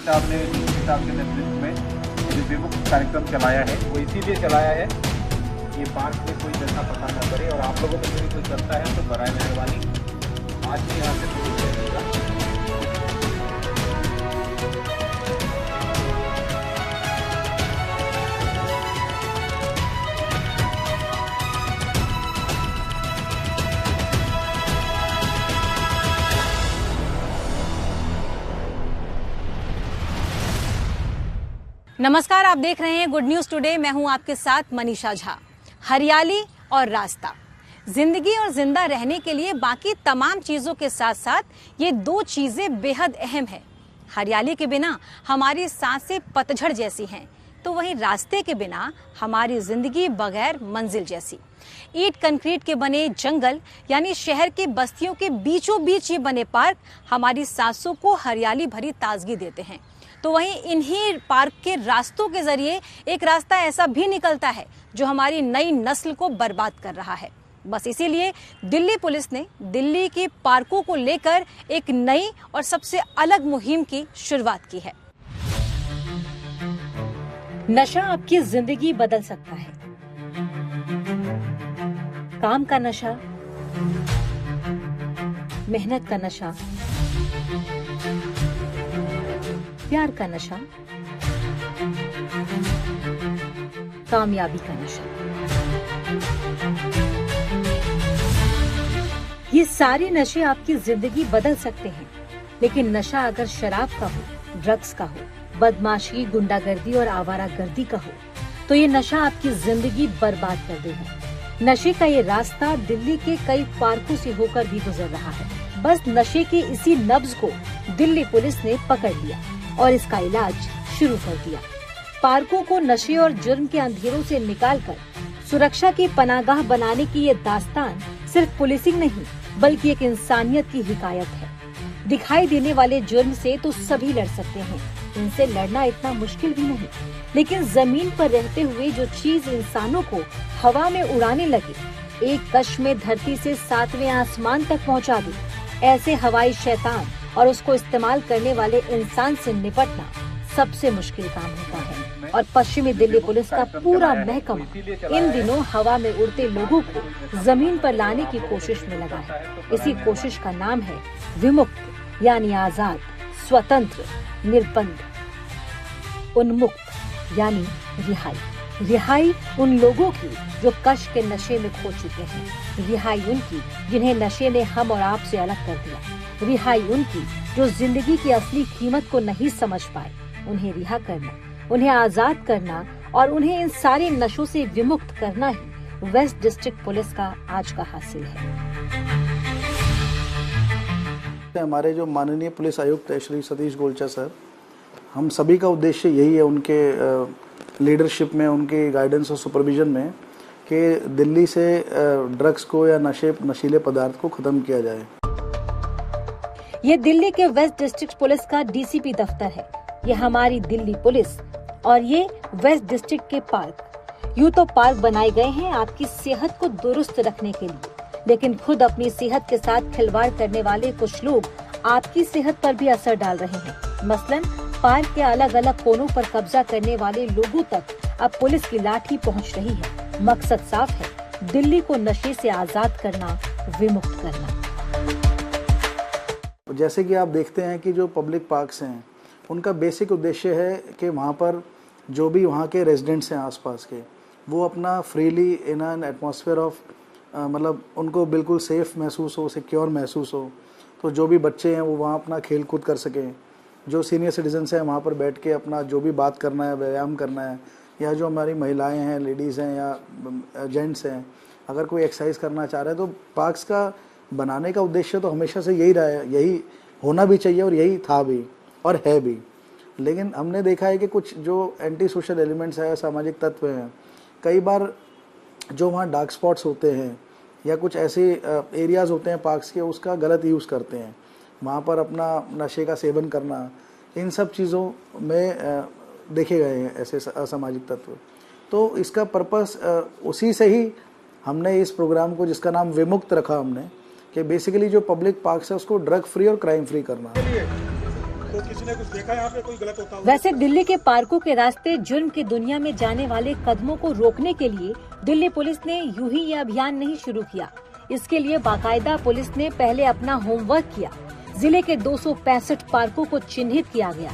साहब ने डीसी साहब के नेतृत्व में ये विमुक्त कार्यक्रम चलाया है, वो इसीलिए चलाया है ये पार्क में कोई जैसा पता न करे, और आप लोगों में कोई करता है तो बराए मेहरबानी आज भी यहाँ से शुरू करेगा। नमस्कार, आप देख रहे हैं गुड न्यूज टुडे। मैं हूं आपके साथ मनीषा झा। हरियाली और रास्ता, जिंदगी और जिंदा रहने के लिए बाकी तमाम चीजों के साथ साथ ये दो चीजें बेहद अहम है। हरियाली के बिना हमारी सांसें पतझड़ जैसी हैं, तो वहीं रास्ते के बिना हमारी जिंदगी बगैर मंजिल जैसी। ईंट कंक्रीट के बने जंगल यानी शहर की बस्तियों के बीचों बीच ये बने पार्क हमारी सांसों को हरियाली भरी ताजगी देते हैं। तो वहीं इन्हीं पार्क के रास्तों के जरिए एक रास्ता ऐसा भी निकलता है जो हमारी नई नस्ल को बर्बाद कर रहा है। बस इसीलिए दिल्ली पुलिस ने दिल्ली के पार्कों को लेकर एक नई और सबसे अलग मुहिम की शुरुआत की है। नशा आपकी जिंदगी बदल सकता है। काम का नशा, मेहनत का नशा, प्यार का नशा, कामयाबी का नशा, ये सारे नशे आपकी जिंदगी बदल सकते हैं। लेकिन नशा अगर शराब का हो, ड्रग्स का हो, बदमाशी, गुंडागर्दी और आवारागर्दी का हो, तो ये नशा आपकी जिंदगी बर्बाद कर देगा। नशे का ये रास्ता दिल्ली के कई पार्कों से होकर भी गुजर रहा है। बस नशे के इसी नब्ज को दिल्ली पुलिस ने पकड़ लिया और इसका इलाज शुरू कर दिया। पार्कों को नशे और जुर्म के अंधेरों से निकालकर सुरक्षा की पनागाह बनाने की ये दास्तान सिर्फ पुलिसिंग नहीं बल्कि एक इंसानियत की हिकायत है। दिखाई देने वाले जुर्म से तो सभी लड़ सकते हैं, इनसे लड़ना इतना मुश्किल भी नहीं, लेकिन जमीन पर रहते हुए जो चीज इंसानों को हवा में उड़ाने लगे, एक कश में धरती से 7वें आसमान तक पहुंचा दे, ऐसे हवाई शैतान और उसको इस्तेमाल करने वाले इंसान से निपटना सबसे मुश्किल काम होता है। और पश्चिमी दिल्ली पुलिस का पूरा महकमा इन दिनों हवा में उड़ते लोगों को जमीन पर लाने की कोशिश में लगा है। इसी कोशिश का नाम है विमुक्त, यानी आजाद, स्वतंत्र, निर्बंध, उन्मुक्त यानी रिहाई। रिहाई उन लोगों की जो कश के नशे में खो चुके हैं। रिहाई उनकी जिन्हें नशे ने हम और आप से अलग कर दिया। रिहाई उनकी जो जिंदगी की असली कीमत को नहीं समझ पाए। उन्हें रिहा करना, उन्हें आजाद करना और उन्हें इन सारे नशों से विमुक्त करना ही वेस्ट डिस्ट्रिक्ट पुलिस का आज का हासिल है। हमारे जो माननीय पुलिस आयुक्त है श्री सतीश गोलचा सर, हम सभी का उद्देश्य यही है उनके लीडरशिप में, उनके गाइडेंस और सुपरविजन में, कि दिल्ली से ड्रग्स को या नशीले पदार्थ को खत्म किया जाए। ये दिल्ली के वेस्ट डिस्ट्रिक्ट पुलिस का डीसीपी दफ्तर है। ये हमारी दिल्ली पुलिस और ये वेस्ट डिस्ट्रिक्ट के पार्क। यूं तो पार्क बनाए गए हैं आपकी सेहत को दुरुस्त रखने के लिए, लेकिन खुद अपनी सेहत के साथ खिलवाड़ करने वाले कुछ लोग आपकी सेहत पर भी असर डाल रहे हैं। मसलन पार्क के अलग अलग कोनों पर कब्जा करने वाले लोगों तक अब पुलिस की लाठी पहुंच रही है। मकसद साफ है, दिल्ली को नशे से आजाद करना, विमुक्त करना। जैसे कि आप देखते हैं कि जो पब्लिक पार्क्स हैं उनका बेसिक उद्देश्य है कि वहाँ पर जो भी वहाँ के रेजिडेंट्स हैं आसपास के, वो अपना freely in an atmosphere of मतलब उनको बिल्कुल सेफ महसूस हो, सिक्योर महसूस हो। तो जो भी बच्चे हैं वो वहाँ अपना खेल कूद कर सकें। जो सीनियर सिटीजन्स हैं वहाँ पर बैठ के अपना जो भी बात करना है, व्यायाम करना है, या जो हमारी महिलाएं हैं, लेडीज़ हैं या जेंट्स हैं, अगर कोई एक्सरसाइज करना चाह रहे हैं, तो पार्क्स का बनाने का उद्देश्य तो हमेशा से यही रहा है, यही होना भी चाहिए और यही था भी और है भी। लेकिन हमने देखा है कि कुछ जो एंटी सोशल एलिमेंट्स है, सामाजिक तत्व हैं, कई बार जो वहाँ डार्क स्पॉट्स होते हैं या कुछ ऐसे एरियाज़ होते हैं पार्क्स के, उसका गलत यूज़ करते हैं। वहाँ पर अपना नशे का सेवन करना, इन सब चीज़ों में देखे गए हैं ऐसे असामाजिक तत्व। तो इसका पर्पस उसी से ही हमने इस प्रोग्राम को, जिसका नाम विमुक्त रखा हमने, कि बेसिकली जो पब्लिक पार्क्स है उसको ड्रग फ्री और क्राइम फ्री करना। तो किसी ने कुछ देखा यहाँ पे कोई गलत होता हुआ? वैसे दिल्ली के पार्कों के रास्ते जुर्म की दुनिया में जाने वाले कदमों को रोकने के लिए दिल्ली पुलिस ने यूं ही ये अभियान नहीं शुरू किया। इसके लिए बाकायदा पुलिस ने पहले अपना होमवर्क किया। जिले के 265 पार्कों को चिन्हित किया गया।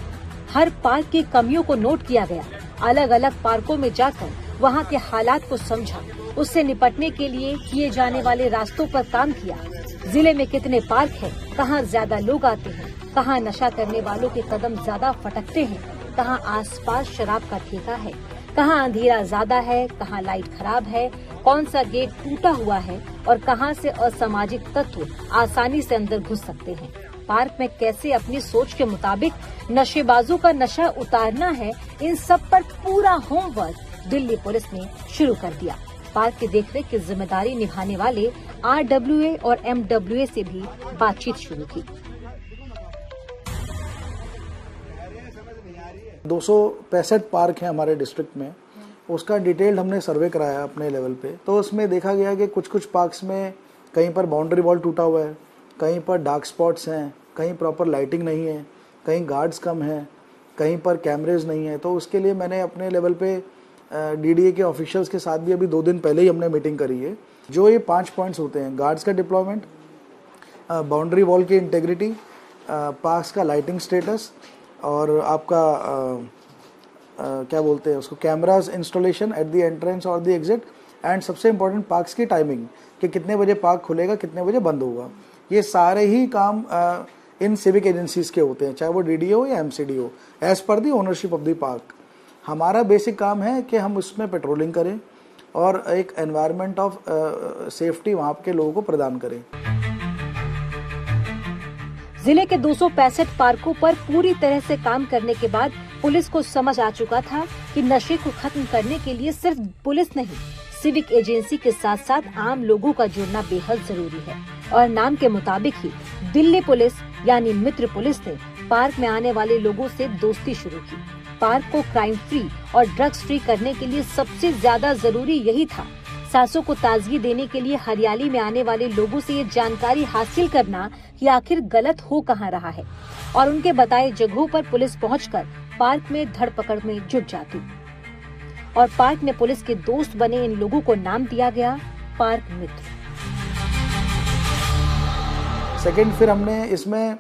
हर पार्क की कमियों को नोट किया गया। अलग अलग पार्कों में जाकर वहां के हालात को समझा। उससे निपटने के लिए किए जाने वाले रास्तों पर काम किया। जिले में कितने पार्क हैं, कहाँ ज्यादा लोग आते हैं, कहाँ नशा करने वालों के कदम ज्यादा फटकते हैं, कहाँ आसपास शराब का ठेका है, कहाँ अंधेरा ज्यादा है, कहाँ लाइट खराब है, कौन सा गेट टूटा हुआ है और कहाँ से असामाजिक तत्व आसानी से अंदर घुस सकते हैं। पार्क में कैसे अपनी सोच के मुताबिक नशेबाजों का नशा उतारना है, इन सब पर पूरा होमवर्क दिल्ली पुलिस ने शुरू कर दिया। पार्क की देखरेख की जिम्मेदारी निभाने वाले RWA और MWA से भी बातचीत शुरू की। 265 पार्क हैं हमारे डिस्ट्रिक्ट में, उसका डिटेल्ड हमने सर्वे कराया अपने लेवल पे। तो उसमें देखा गया कि कुछ कुछ पार्क्स में कहीं पर बाउंड्री वॉल टूटा हुआ है, कहीं पर डार्क स्पॉट्स हैं, कहीं प्रॉपर लाइटिंग नहीं है, कहीं गार्ड्स कम हैं, कहीं पर कैमरेज नहीं है। तो उसके लिए मैंने अपने लेवल पे DDA के ऑफिशियल्स के साथ भी अभी 2 दिन पहले ही हमने मीटिंग करी है। जो ये 5 पॉइंट्स होते हैं, गार्ड्स का डिप्लॉयमेंट, बाउंड्री वॉल की इंटेग्रिटी, पार्क्स का लाइटिंग स्टेटस और आपका क्या बोलते हैं उसको, cameras installation at the entrance और द एग्जिट, एंड सबसे इम्पोर्टेंट पार्क्स की टाइमिंग कि कितने बजे पार्क खुलेगा, कितने बजे बंद होगा। ये सारे ही काम इन सिविक एजेंसीज के होते हैं, चाहे वो DDA हो या MCD हो, as per the ownership of the park. हमारा बेसिक काम है कि हम उसमें पेट्रोलिंग करें और एक एनवायरनमेंट ऑफ सेफ्टी वहाँ के लोगों को प्रदान करें। जिले के 265 पार्कों पर पूरी तरह से काम करने के बाद पुलिस को समझ आ चुका था कि नशे को खत्म करने के लिए सिर्फ पुलिस नहीं, सिविक एजेंसी के साथ साथ आम लोगों का जुड़ना बेहद जरूरी है। और नाम के मुताबिक ही दिल्ली पुलिस यानी मित्र पुलिस ने पार्क में आने वाले लोगों से दोस्ती शुरू की। पार्क को क्राइम फ्री और ड्रग्स फ्री करने के लिए सबसे ज्यादा जरूरी यही था। सांसों को ताजगी देने के लिए हरियाली में आने वाले लोगों से ये जानकारी हासिल करना कि आखिर गलत हो कहाँ रहा है, और उनके बताए जगहों पर पुलिस पहुंचकर पार्क में धरपकड़ में जुट जाती। और पार्क में पुलिस के दोस्त बने इन लोगों को नाम दिया गया पार्क मित्र। सेकंड, फिर हमने इसमें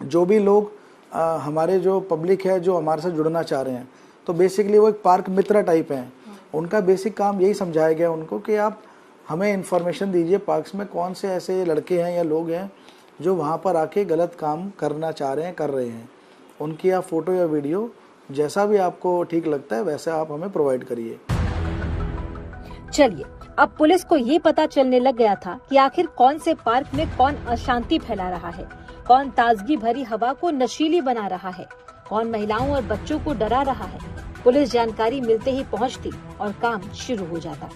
जो भी लोग हमारे जो पब्लिक है जो हमारे साथ जुड़ना चाह रहे हैं, तो बेसिकली वो एक पार्क मित्र टाइप हैं। उनका बेसिक काम यही समझाया गया उनको कि आप हमें इन्फॉर्मेशन दीजिए पार्क्स में कौन से ऐसे लड़के हैं या लोग हैं जो वहाँ पर आके गलत काम करना चाह रहे हैं, कर रहे हैं। उनकी आप फोटो या वीडियो जैसा भी आपको ठीक लगता है वैसा आप हमें प्रोवाइड करिए। चलिए, अब पुलिस को ये पता चलने लग गया था कि आखिर कौन से पार्क में कौन अशांति फैला रहा है, कौन ताजगी भरी हवा को नशीली बना रहा है, कौन महिलाओं और बच्चों को डरा रहा है। पुलिस जानकारी मिलते ही पहुंचती और काम शुरू हो जाता।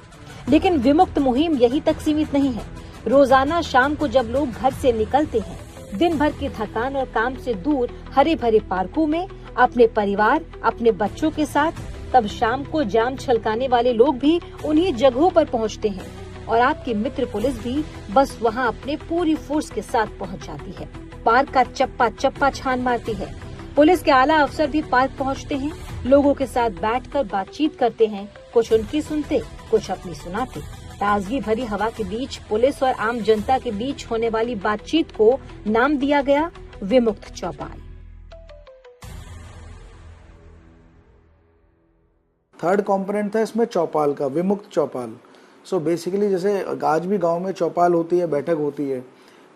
लेकिन विमुक्त मुहिम यही तक सीमित नहीं है। रोजाना शाम को जब लोग घर से निकलते हैं, दिन भर की थकान और काम से दूर हरे भरे पार्कों में अपने परिवार, अपने बच्चों के साथ, तब शाम को जाम छलकाने वाले लोग भी उन्हीं जगहों पर पहुंचते हैं और आपकी मित्र पुलिस भी बस वहां अपने पूरी फोर्स के साथ पहुंच जाती है। पार्क का चप्पा चप्पा छान मारती है। पुलिस के आला अफसर भी पार्क पहुंचते हैं, लोगों के साथ बैठकर बातचीत करते हैं, कुछ उनकी सुनते, कुछ अपनी सुनाते। ताजगी भरी हवा के बीच पुलिस और आम जनता के बीच होने वाली बातचीत को नाम दिया गया विमुक्त चौपाल। थर्ड कंपोनेंट था इसमें चौपाल का, विमुक्त चौपाल। सो बेसिकली जैसे आज भी गांव में चौपाल होती है, बैठक होती है,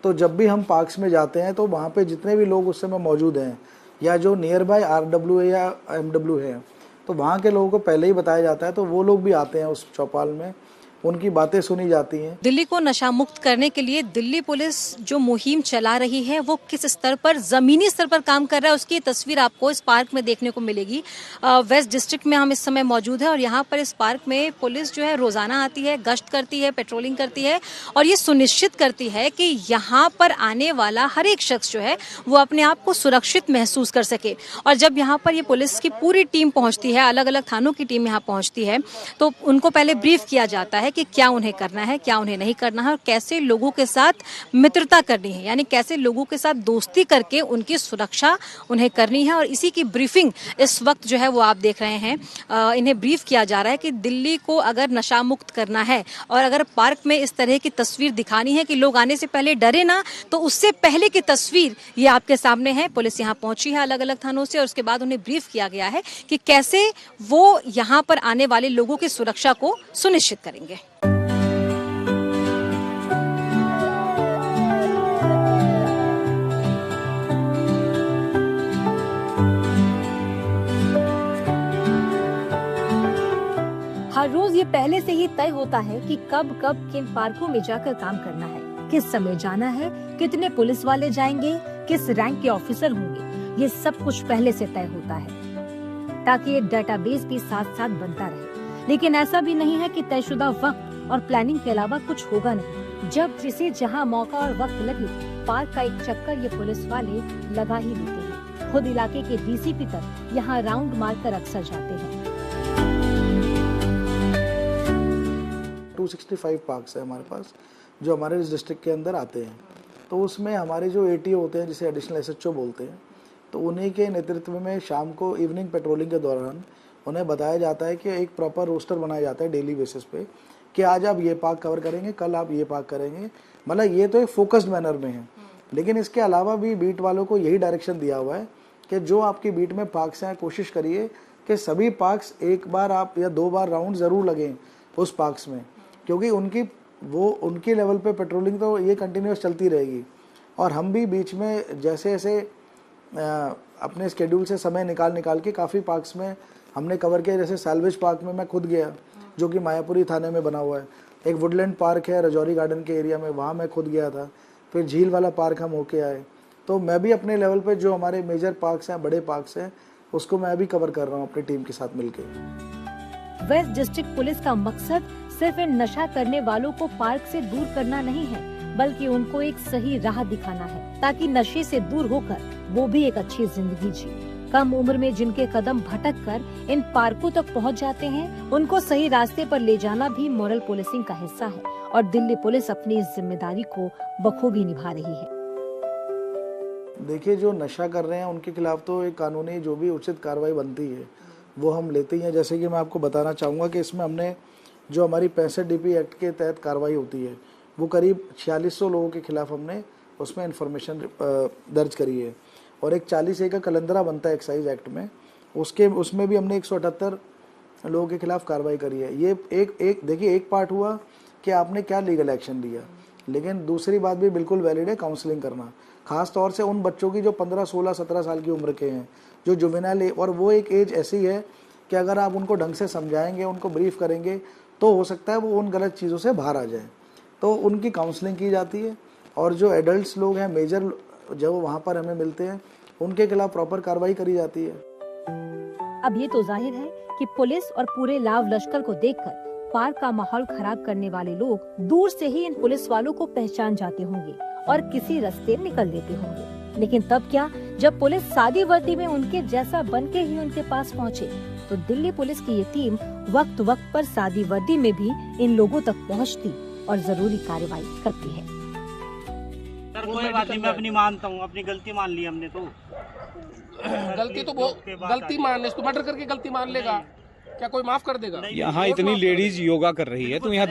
तो जब भी हम पार्क्स में जाते हैं तो वहाँ पे जितने भी लोग उस समय मौजूद हैं या जो नियर बाय RWA या MW है, तो वहाँ के लोगों को पहले ही बताया जाता है, तो वो लोग भी आते हैं उस चौपाल में, उनकी बातें सुनी जाती हैं। दिल्ली को नशा मुक्त करने के लिए दिल्ली पुलिस जो मुहिम चला रही है वो किस स्तर पर, जमीनी स्तर पर काम कर रहा है, उसकी तस्वीर आपको इस पार्क में देखने को मिलेगी। वेस्ट डिस्ट्रिक्ट में हम इस समय मौजूद है और यहाँ पर इस पार्क में पुलिस जो है रोजाना आती है, गश्त करती है, पेट्रोलिंग करती है और ये सुनिश्चित करती है कि यहाँ पर आने वाला हर एक शख्स जो है वो अपने आप को सुरक्षित महसूस कर सके। और जब यहाँ पर ये पुलिस की पूरी टीम पहुँचती है, अलग अलग थानों की टीम यहाँ पहुँचती है, तो उनको पहले ब्रीफ किया जाता है है कि क्या उन्हें करना है, क्या उन्हें नहीं करना है और कैसे लोगों के साथ मित्रता करनी है, यानी कैसे लोगों के साथ दोस्ती करके उनकी सुरक्षा उन्हें करनी है। और इसी की ब्रीफिंग इस वक्त जो है वो आप देख रहे हैं, इन्हें ब्रीफ किया जा रहा है कि दिल्ली को अगर नशा मुक्त करना है और अगर पार्क में इस तरह की तस्वीर दिखानी है कि लोग आने से पहले डरे ना, तो उससे पहले की तस्वीर ये आपके सामने है। पुलिस यहाँ पहुंची है अलग अलग थानों से और उसके बाद उन्हें ब्रीफ किया गया है कि कैसे वो यहाँ पर आने वाले लोगों की सुरक्षा को सुनिश्चित करेंगे। हर रोज ये पहले से ही तय होता है कि कब कब किन पार्कों में जाकर काम करना है, किस समय जाना है, कितने पुलिस वाले जाएंगे, किस रैंक के ऑफिसर होंगे। ये सब कुछ पहले से तय होता है ताकि ये डेटाबेस भी साथ साथ बनता रहे। लेकिन ऐसा भी नहीं है कि तयशुदा वक्त और प्लानिंग के अलावा कुछ होगा नहीं। जब जिसे जहां मौका और वक्त लगे, पार्क का एक चक्कर ये पुलिस वाले लगा ही देते हैं। खुद इलाके के डीसीपी तक यहाँ राउंड मारकर अक्सर जाते हैं। 265 पार्क्स है हमारे पास जो हमारे इस डिस्ट्रिक्ट के अंदर आते हैं। तो उसमें हमारे जो एटीओ होते हैं, जिसे एडिशनल एसएचओ बोलते हैं, तो उन्हीं के नेतृत्व में शाम को इवनिंग पेट्रोलिंग के दौरान उन्हें बताया जाता है कि एक प्रॉपर रोस्टर बनाया जाता है डेली बेसिस पे कि आज आप ये पार्क कवर करेंगे, कल आप ये पार्क करेंगे। मतलब ये तो एक फोकस्ड मैनर में है, लेकिन इसके अलावा भी बीट वालों को यही डायरेक्शन दिया हुआ है कि जो आपकी बीट में पार्क्स हैं, कोशिश करिए कि सभी पार्क्स एक बार आप या 2 बार राउंड ज़रूर लगें उस पार्क्स में, क्योंकि उनकी लेवल पे पेट्रोलिंग तो ये कंटिन्यूस चलती रहेगी। और हम भी बीच में जैसे जैसे अपने स्केड्यूल से समय निकाल के काफ़ी पार्क्स में हमने कवर किया। जैसे सैल्वेज पार्क में मैं खुद गया, जो कि मायापुरी थाने में बना हुआ है। एक वुडलैंड पार्क है रजौरी गार्डन के एरिया में, वहाँ मैं खुद गया था। फिर झील वाला पार्क हम होके आए। तो मैं भी अपने लेवल पे जो हमारे मेजर पार्क्स हैं, बड़े पार्क्स हैं, उसको मैं भी कवर कर रहा हूँ अपनी टीम के साथ मिलकर। वेस्ट डिस्ट्रिक्ट पुलिस का मकसद सिर्फ इन नशा करने वालों को पार्क से दूर करना नहीं है, बल्कि उनको एक सही राह दिखाना है ताकि नशे से दूर होकर वो भी एक अच्छी जिंदगी जी। कम उम्र में जिनके कदम भटक कर इन पार्कों तक पहुंच जाते हैं, उनको सही रास्ते पर ले जाना भी मॉरल पुलिसिंग का हिस्सा है और दिल्ली पुलिस अपनी इस जिम्मेदारी को बखूबी निभा रही है। देखिए, जो नशा कर रहे हैं उनके खिलाफ तो एक कानूनी जो भी उचित कार्रवाई बनती है वो हम लेते ही हैं। जैसे कि मैं आपको बताना चाहूँगा कि इसमें हमने जो हमारी 65 DP एक्ट के तहत कार्रवाई होती है वो करीब 4600 लोगों के खिलाफ हमने उसमें इंफॉर्मेशन दर्ज करी है। और एक 40A का कलंदरा बनता है एक्साइज एक्ट में, उसमें भी हमने 178 लोगों के खिलाफ कार्रवाई करी है। ये देखिए, एक पार्ट हुआ कि आपने क्या लीगल एक्शन लिया, लेकिन दूसरी बात भी बिल्कुल वैलिड है, काउंसलिंग करना। खास तौर से उन बच्चों की जो 15, 16, 17 साल की उम्र के हैं, जो जुवेनाइल, और वो एक एज ऐसी है कि अगर आप उनको ढंग से समझाएंगे, उनको ब्रीफ करेंगे, तो हो सकता है वो उन गलत चीज़ों से बाहर आ जाए। तो उनकी काउंसलिंग की जाती है और जो एडल्ट्स लोग हैं, मेजर जो वहाँ पर हमें मिलते हैं, उनके खिलाफ प्रॉपर कार्रवाई करी जाती है। अब ये तो जाहिर है कि पुलिस और पूरे लाव लश्कर को देखकर पार्क का माहौल खराब करने वाले लोग दूर से ही इन पुलिस वालों को पहचान जाते होंगे और किसी रास्ते निकल देते होंगे। लेकिन तब क्या, जब पुलिस सादी वर्दी में उनके जैसा बन के ही उनके पास पहुँचे, तो दिल्ली पुलिस की ये टीम वक्त वक्त पर सादी वर्दी में भी इन लोगों तक पहुँचती और जरूरी कार्रवाई करती है। सर, कोई बात नहीं, मैं अपनी मानता हूँ, अपनी गलती मान ली हमने तो। गलती तो गलती मान, इसको मर्डर करके गलती मान लेगा, क्या कोई माफ कर देगा? यहाँ इतनी लेडीज योगा कर रही है, तू यहाँ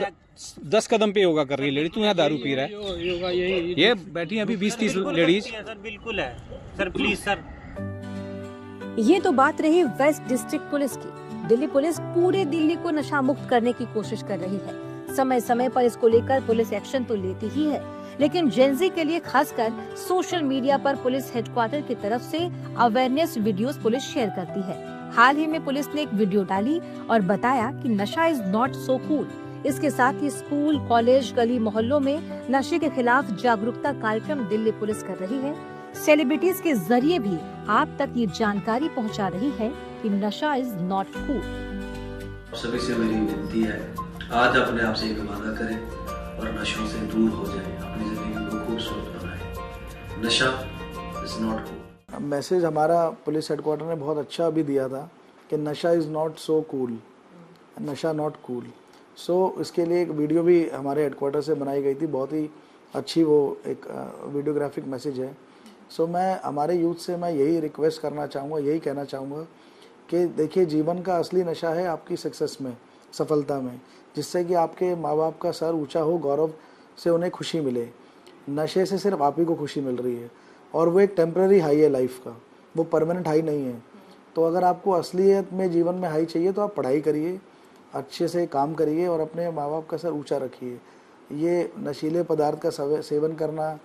10 कदम पे योगा कर रही है लेडीज, तू यहाँ दारू पी रहा है। योगा यही ये बैठी अभी 20-30 लेडीज। सर बिल्कुल है सर, प्लीज सर। ये तो बात रही वेस्ट डिस्ट्रिक्ट पुलिस की। दिल्ली पुलिस पूरे दिल्ली को नशा मुक्त करने की कोशिश कर रही है। समय समय पर इसको लेकर पुलिस एक्शन तो लेती ही है, लेकिन जेंजी के लिए खासकर सोशल मीडिया पर पुलिस हेडक्वार्टर की तरफ से अवेयरनेस वीडियोस पुलिस शेयर करती है। हाल ही में पुलिस ने एक वीडियो डाली और बताया कि नशा इज नॉट सो कूल। इसके साथ ही स्कूल, कॉलेज, गली मोहल्लों में नशे के खिलाफ जागरूकता कार्यक्रम दिल्ली पुलिस कर रही है। सेलिब्रिटीज के जरिए भी आप तक ये जानकारी पहुंचा रही है कि नशा इज नॉट कूल। सभी से मेरी विनती है, आज अपने आप से एक वादा करें और नशों से दूर हो जाएं, अपनी जिंदगी को खूबसूरत बनाएं। नशा इज नॉट कूल। मैसेज हमारा पुलिस हेडक्वार्टर ने बहुत अच्छा भी दिया था कि नशा इज़ नॉट सो कूल, नशा नॉट कूल। सो इसके लिए एक वीडियो भी हमारे हेडक्वार्टर से बनाई गई थी, बहुत ही अच्छी वो एक वीडियोग्राफिक मैसेज है। सो मैं हमारे यूथ से मैं यही रिक्वेस्ट करना चाहूँगा, यही कहना चाहूँगा कि देखिए जीवन का असली नशा है आपकी सक्सेस में, सफलता में, जिससे कि आपके माँ बाप का सर ऊंचा हो, गौरव से उन्हें खुशी मिले। नशे से सिर्फ आप ही को खुशी मिल रही है और वो एक टेम्पररी हाई है लाइफ का, वो परमानेंट हाई नहीं है। तो अगर आपको असलियत में जीवन में हाई चाहिए तो आप पढ़ाई करिए, अच्छे से काम करिए और अपने माँ बाप का सर ऊंचा रखिए। ये नशीले पदार्थ का सेवन करना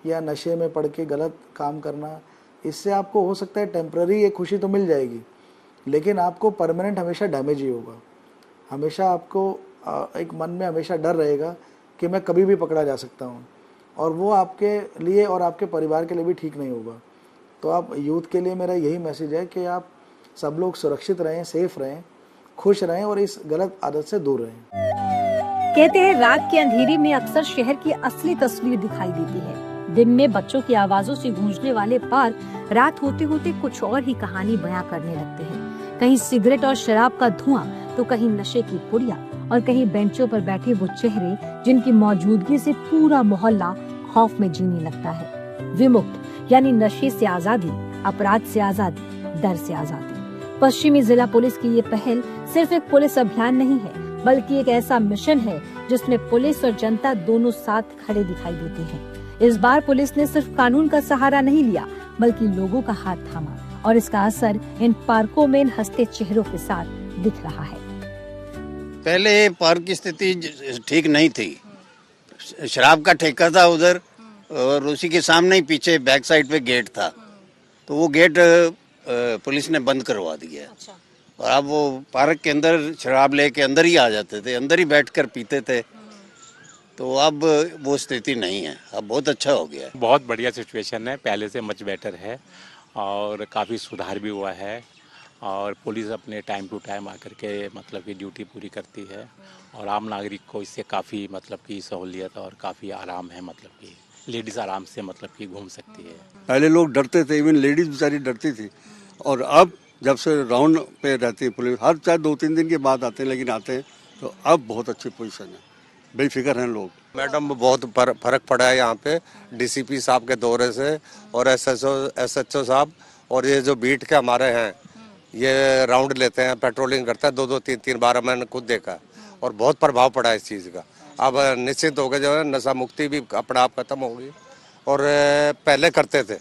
या नशे में पड़ के गलत काम करना, इससे आपको हो सकता है टेम्पररी एक खुशी तो मिल जाएगी, लेकिन आपको परमानेंट हमेशा डैमेज ही होगा। हमेशा आपको एक मन में हमेशा डर रहेगा कि मैं कभी भी पकड़ा जा सकता हूँ, और वो आपके लिए और आपके परिवार के लिए भी ठीक नहीं होगा। तो आप यूथ के लिए मेरा यही मैसेज है कि आप सब लोग सुरक्षित रहें, सेफ रहें, खुश रहें और इस गलत आदत से दूर रहें। कहते हैं रात के अंधेरे में अक्सर शहर की असली तस्वीर दिखाई देती है। दिन में बच्चों की आवाजों से गूंजने वाले पार्क रात होते होते कुछ और ही कहानी बयां करने लगते हैं। कहीं सिगरेट और शराब का धुआं, तो कहीं नशे की पुड़िया और कहीं बेंचों पर बैठे वो चेहरे जिनकी मौजूदगी से पूरा मोहल्ला खौफ में जीने लगता है। विमुक्त यानी नशे से आजादी, अपराध से आजादी, डर से आजादी। पश्चिमी जिला पुलिस की ये पहल सिर्फ एक पुलिस अभियान नहीं है, बल्कि एक ऐसा मिशन है जिसमें पुलिस और जनता दोनों साथ खड़े दिखाई देते हैं। इस बार पुलिस ने सिर्फ कानून का सहारा नहीं लिया, बल्कि लोगों का हाथ थामा, और इसका असर इन पार्कों में इन हंसते चेहरों के साथ दिख रहा है। पहले पार्क की स्थिति ठीक नहीं थी, शराब का ठेका था उधर, और उसी के सामने ही पीछे बैक साइड पे गेट था, तो वो गेट पुलिस ने बंद करवा दिया। अच्छा। और अब वो पार्क के अंदर शराब लेके अंदर ही आ जाते थे, अंदर ही बैठकर पीते थे। तो अब वो स्थिति नहीं है, अब बहुत अच्छा हो गया है। बहुत बढ़िया सिचुएशन है, पहले से मच बेटर है और काफ़ी सुधार भी हुआ है, और पुलिस अपने टाइम टू टाइम आकर के मतलब की ड्यूटी पूरी करती है, और आम नागरिक को इससे काफ़ी मतलब की सहूलियत और काफ़ी आराम है, मतलब कि लेडीज़ आराम से मतलब कि घूम सकती है। पहले लोग डरते थे, इवन लेडीज़ बेचारी डरती थी, और अब जब से राउंड पे रहती है पुलिस, हर चाहे 2-3 दिन के बाद आते हैं, लेकिन आते हैं तो अब बहुत अच्छी पोजीशन है, बेफिक्र हैं लोग। मैडम बहुत फर्क पड़ा है यहाँ पे डीसीपी साहब के दौरे से, और एसएचओ साहब, और ये जो बीट के हमारे हैं, ये राउंड लेते हैं, पेट्रोलिंग करता है 2-2, 3-3 बार, मैंने खुद देखा, और बहुत प्रभाव पड़ा है इस चीज़ का। अब निश्चित हो गया, जो है नशा मुक्ति भी अपने आप खत्म होगी, और पहले करते थे,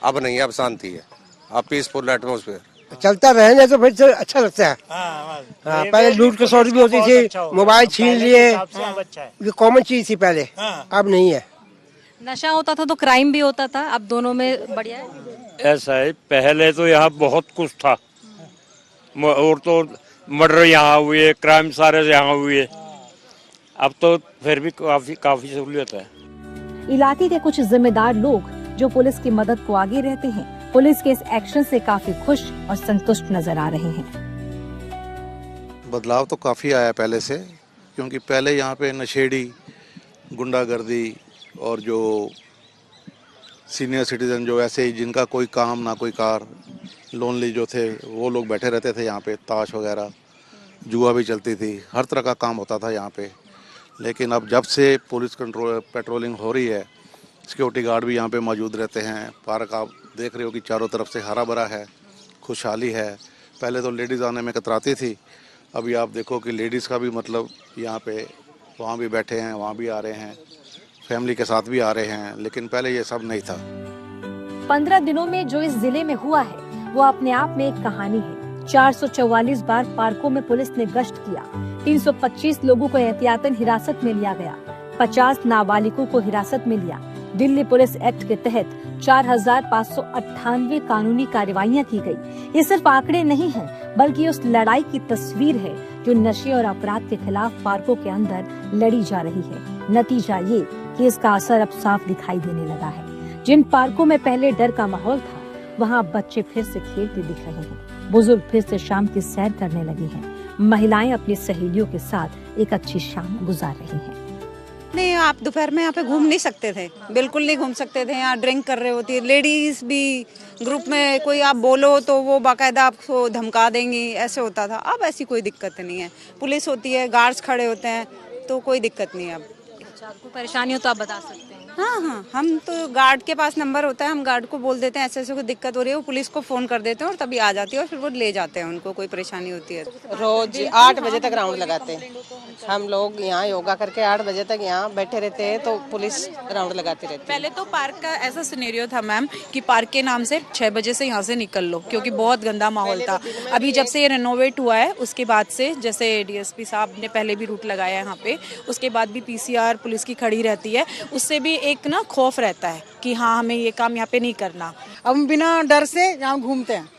अब नहीं, अब शांति है, अब पीसफुल एटमोसफेयर। चलता रहने तो फिर अच्छा लगता है। हाँ, पहले लूट खसोट भी होती थी, मोबाइल छीन लिए, ये कॉमन चीज थी पहले, अब नहीं है। नशा होता था तो क्राइम भी होता था, अब दोनों में बढ़िया है। ऐसा है, पहले तो यहाँ बहुत कुछ था, और तो मर्डर यहाँ हुए, क्राइम सारे यहाँ हुए, अब तो फिर भी काफी सहूलियत है। इलाके के कुछ जिम्मेदार लोग जो पुलिस की मदद को आगे रहते हैं, पुलिस के इस एक्शन से काफी खुश और संतुष्ट नजर आ रहे हैं। बदलाव तो काफ़ी आया पहले से, क्योंकि पहले यहाँ पे नशेड़ी, गुंडागर्दी और जो सीनियर सिटीजन जो ऐसे ही जिनका कोई काम ना कोई कार, लोनली जो थे, वो लोग बैठे रहते थे यहाँ पे, ताश वगैरह, जुआ भी चलती थी, हर तरह का काम होता था यहाँ पे। लेकिन अब जब से पुलिस पेट्रोलिंग हो रही है, सिक्योरिटी गार्ड भी यहाँ पे मौजूद रहते हैं। पार्क आप देख रहे हो कि चारों तरफ से हरा भरा है, खुशहाली है। पहले तो लेडीज़ आने में कतराती थी, अभी आप देखो कि लेडीज़ का भी मतलब यहाँ पे वहाँ भी बैठे हैं, वहाँ भी आ रहे हैं, फैमिली के साथ भी आ रहे हैं, लेकिन पहले ये सब नहीं था। 15 दिनों में जो इस जिले में हुआ है वो अपने आप में एक कहानी है। 444 बार पार्कों में पुलिस ने गश्त किया, 325 लोगों को एहतियातन हिरासत में लिया गया, 50 नाबालिगों को हिरासत में लिया। दिल्ली पुलिस एक्ट के तहत 4598 कानूनी कार्रवाइयां की गई। ये सिर्फ आंकड़े नहीं हैं, बल्कि उस लड़ाई की तस्वीर है जो नशे और अपराध के खिलाफ पार्कों के अंदर लड़ी जा रही है। नतीजा ये कि इसका असर अब साफ दिखाई देने लगा है। जिन पार्कों में पहले डर का माहौल था, वहाँ बच्चे फिर से खेलते दिख रहे हैं, बुजुर्ग फिर से शाम की सैर करने लगे हैं, महिलाएं अपनी सहेलियों के साथ एक अच्छी शाम गुजार रही हैं। नहीं, आप दोपहर में यहाँ पे घूम नहीं सकते थे, बिल्कुल नहीं घूम सकते थे। यहाँ ड्रिंक कर रहे होती है लेडीज भी, ग्रुप में कोई आप बोलो तो वो बाकायदा आपको धमका देंगी, ऐसे होता था। अब ऐसी कोई दिक्कत नहीं है, पुलिस होती है, गार्ड्स खड़े होते हैं, तो कोई दिक्कत नहीं है अब। आपको परेशानी हो तो आप बता सकते हैं। हाँ हाँ, हम तो गार्ड के पास नंबर होता है, हम गार्ड को बोल देते हैं ऐसे ऐसे कोई दिक्कत हो रही है, वो पुलिस को फ़ोन कर देते हैं और तभी आ जाती है और फिर वो ले जाते हैं उनको, कोई परेशानी होती है। रोज 8 बजे तक राउंड लगाते हैं हम लोग, यहाँ योगा करके 8 बजे तक यहाँ बैठे रहते हैं, तो पुलिस राउंड लगाती रहती है। पहले तो पार्क का ऐसा सिनेरियो था मैम कि पार्क के नाम से 6 बजे से यहाँ से निकल लो, क्योंकि बहुत गंदा माहौल था। अभी जब से ये रेनोवेट हुआ है उसके बाद से, जैसे डीएसपी साहब ने पहले भी रूट लगाया है यहाँ पे, उसके बाद भी पीसीआर पुलिस की खड़ी रहती है, उससे भी एक ना खौफ रहता है कि हाँ हमें ये काम यहाँ पे नहीं करना। हम बिना डर से यहाँ घूमते हैं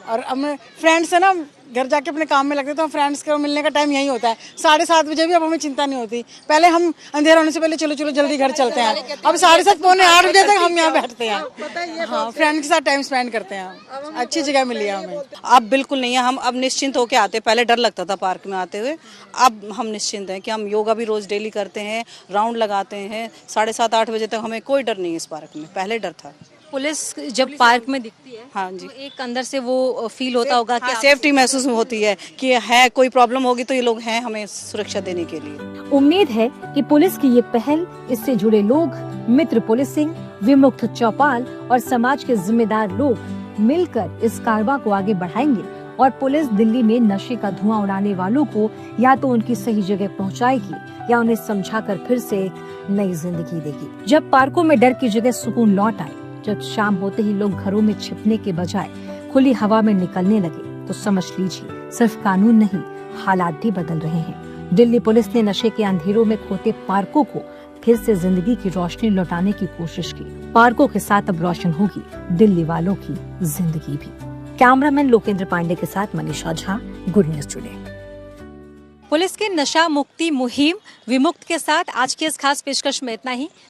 और हम फ्रेंड्स है ना, घर जाके अपने काम में लगते तो फ्रेंड्स को मिलने का टाइम यही होता है। 7:30 बजे भी अब हमें चिंता नहीं होती। पहले हम अंधेरा होने से पहले चलो चलो जल्दी घर चलते हैं, अब 7:30 पौने 8 बजे तक हम यहाँ बैठते हैं। हाँ, फ्रेंड के साथ टाइम स्पेंड करते हैं, अच्छी जगह मिली है हमें। अब बिल्कुल नहीं है, हम अब निश्चिंत होके आते हैं। पहले डर लगता था पार्क में आते हुए, अब हम निश्चिंत हैं कि हम योगा भी रोज डेली करते हैं, राउंड लगाते हैं। 7:30-8 बजे तक हमें कोई डर नहीं है इस पार्क में, पहले डर था। पुलिस जब पार्क में दिखती है, हाँ जी, तो एक अंदर से वो फील होता होगा कि सेफ्टी महसूस होती है कि है कोई प्रॉब्लम होगी तो ये लोग हैं हमें सुरक्षा देने के लिए। उम्मीद है कि पुलिस की ये पहल इससे जुड़े लोग, मित्र पुलिसिंग, विमुक्त चौपाल और समाज के जिम्मेदार लोग मिलकर इस कारवां को आगे बढ़ाएंगे और पुलिस दिल्ली में नशे का धुआं उड़ाने वालों को या तो उनकी सही जगह पहुंचाएगी या उन्हें समझाकर फिर से एक नई जिंदगी देगी। जब पार्कों में डर की जगह सुकून लौट आए, जब शाम होते ही लोग घरों में छिपने के बजाय खुली हवा में निकलने लगे, तो समझ लीजिए सिर्फ कानून नहीं, हालात भी बदल रहे हैं। दिल्ली पुलिस ने नशे के अंधेरों में खोते पार्कों को फिर से जिंदगी की रोशनी लौटाने की कोशिश की। पार्कों के साथ अब रोशन होगी दिल्ली वालों की जिंदगी भी। कैमरामैन लोकेंद्र पांडे के साथ Manisha Jha, good news today. Police की नशा मुक्ति मुहिम विमुक्त के साथ आज की इस खास पेशकश में इतना ही।